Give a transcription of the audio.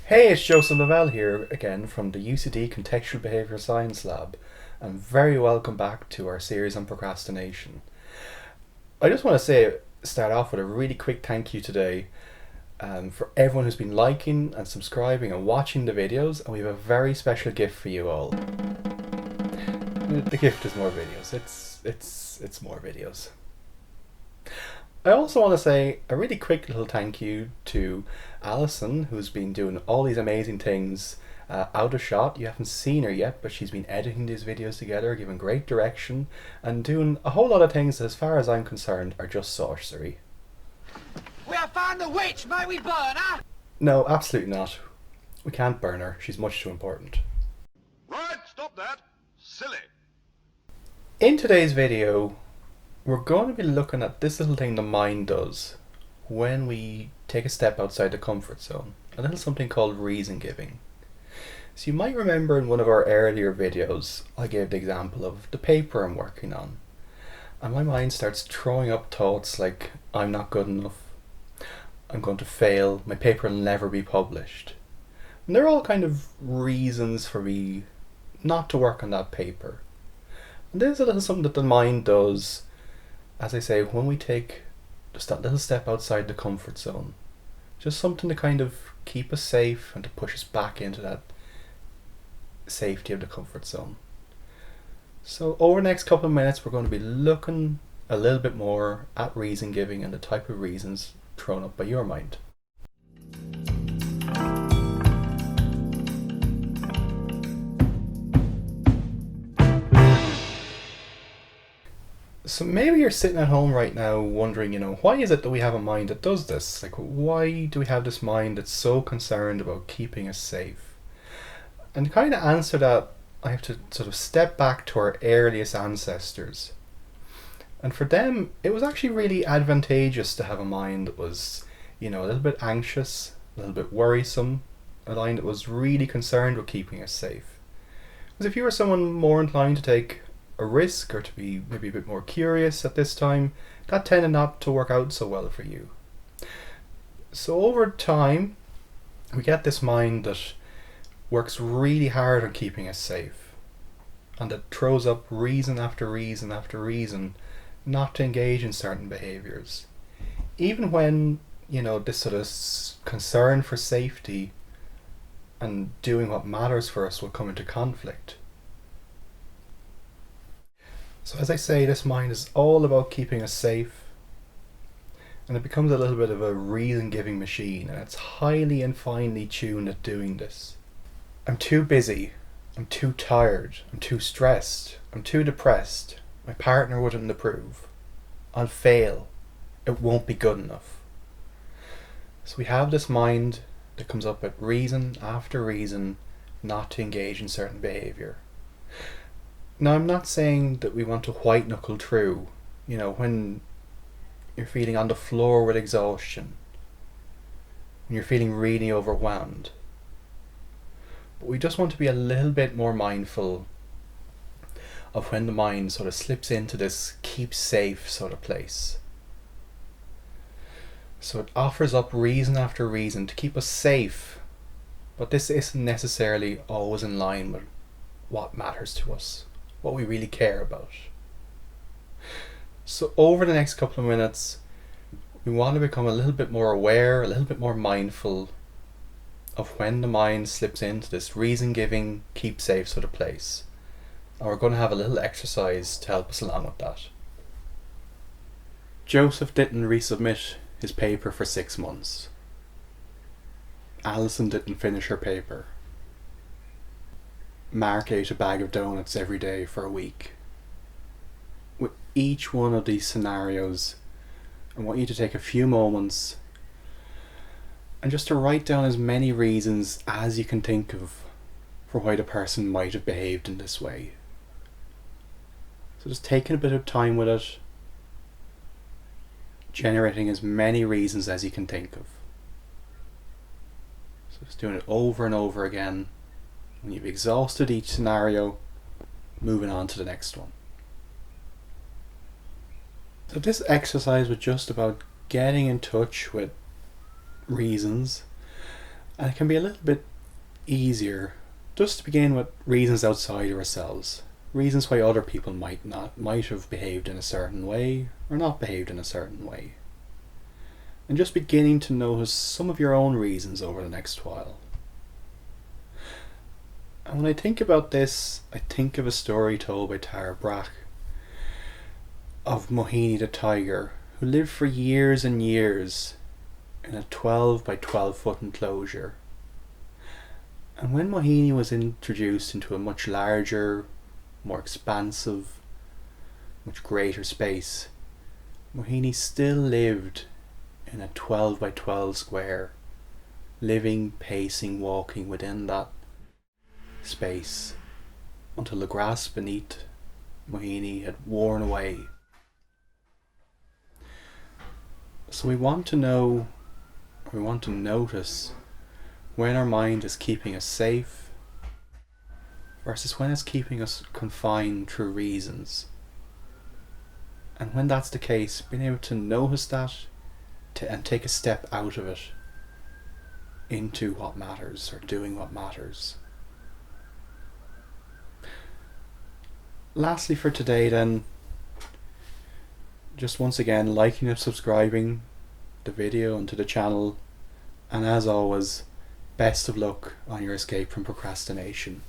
Hey, it's Joseph Lavelle here again from the UCD Contextual Behavioral Science Lab, and very welcome back to our series on procrastination. I just want to start off with a really quick thank you today for everyone who's been liking and subscribing and watching the videos, and we have a very special gift for you all. The gift is more videos. It's more videos. I also want to say a really quick little thank you to Alison, who's been doing all these amazing things out of shot. You haven't seen her yet, but she's been editing these videos together, giving great direction, and doing a whole lot of things that, as far as I'm concerned, are just sorcery. We have found the witch! May we burn her? No, absolutely not. We can't burn her. She's much too important. Right, stop that. Silly. In today's video, we're going to be looking at this little thing the mind does when we take a step outside the comfort zone. A little something called reason giving. So you might remember in one of our earlier videos, I gave the example of the paper I'm working on. And my mind starts throwing up thoughts like, I'm not good enough, I'm going to fail, my paper will never be published. And they're all kind of reasons for me not to work on that paper. And this is a little something that the mind does, as I say, when we take just that little step outside the comfort zone. Just something to kind of keep us safe and to push us back into that safety of the comfort zone. So over the next couple of minutes, we're going to be looking a little bit more at reason giving and the type of reasons thrown up by your mind. So maybe you're sitting at home right now wondering, why is it that we have a mind that does this? Like, why do we have this mind that's so concerned about keeping us safe? And to kind of answer that, I have to sort of step back to our earliest ancestors. And for them, it was actually really advantageous to have a mind that was, a little bit anxious, a little bit worrisome, a mind that was really concerned with keeping us safe. Because if you were someone more inclined to take a risk or to be maybe a bit more curious at this time, that tended not to work out so well for you. So over time, we get this mind that works really hard on keeping us safe, and that throws up reason after reason after reason not to engage in certain behaviours. Even when, this sort of concern for safety and doing what matters for us will come into conflict. So as I say, this mind is all about keeping us safe, and it becomes a little bit of a reason-giving machine, and it's highly and finely tuned at doing this. I'm too busy, I'm too tired, I'm too stressed, I'm too depressed, my partner wouldn't approve, I'll fail, it won't be good enough. So we have this mind that comes up with reason after reason not to engage in certain behaviour. Now, I'm not saying that we want to white knuckle through, when you're feeling on the floor with exhaustion, when you're feeling really overwhelmed. But we just want to be a little bit more mindful of when the mind sort of slips into this keep safe sort of place. So it offers up reason after reason to keep us safe, but this isn't necessarily always in line with what matters to us, what we really care about. So over the next couple of minutes, we want to become a little bit more aware, a little bit more mindful of when the mind slips into this reason-giving, keep safe sort of place. And we're going to have a little exercise to help us along with that. Joseph didn't resubmit his paper for 6 months. Alison didn't finish her paper. Mark ate a bag of donuts every day for a week. With each one of these scenarios, I want you to take a few moments and just to write down as many reasons as you can think of for why the person might have behaved in this way. So just taking a bit of time with it, generating as many reasons as you can think of. So just doing it over and over again. When you've exhausted each scenario, moving on to the next one. So this exercise was just about getting in touch with reasons And it can be a little bit easier just to begin with reasons outside of ourselves. Reasons why other people might have behaved in a certain way or not behaved in a certain way. And just beginning to notice some of your own reasons over the next while. And when I think about this, I think of a story told by Tara Brach of Mohini the tiger, who lived for years and years in a 12 by 12 foot enclosure. And when Mohini was introduced into a much larger, more expansive, much greater space, Mohini still lived in a 12 by 12 square, living, pacing, walking within that space until the grass beneath Mohini had worn away. So we want to know, or we want to notice when our mind is keeping us safe versus when it's keeping us confined through reasons. And when that's the case, being able to notice that and take a step out of it into what matters, or doing what matters. Lastly for today then, just once again liking and subscribing the video and to the channel, and as always, best of luck on your escape from procrastination.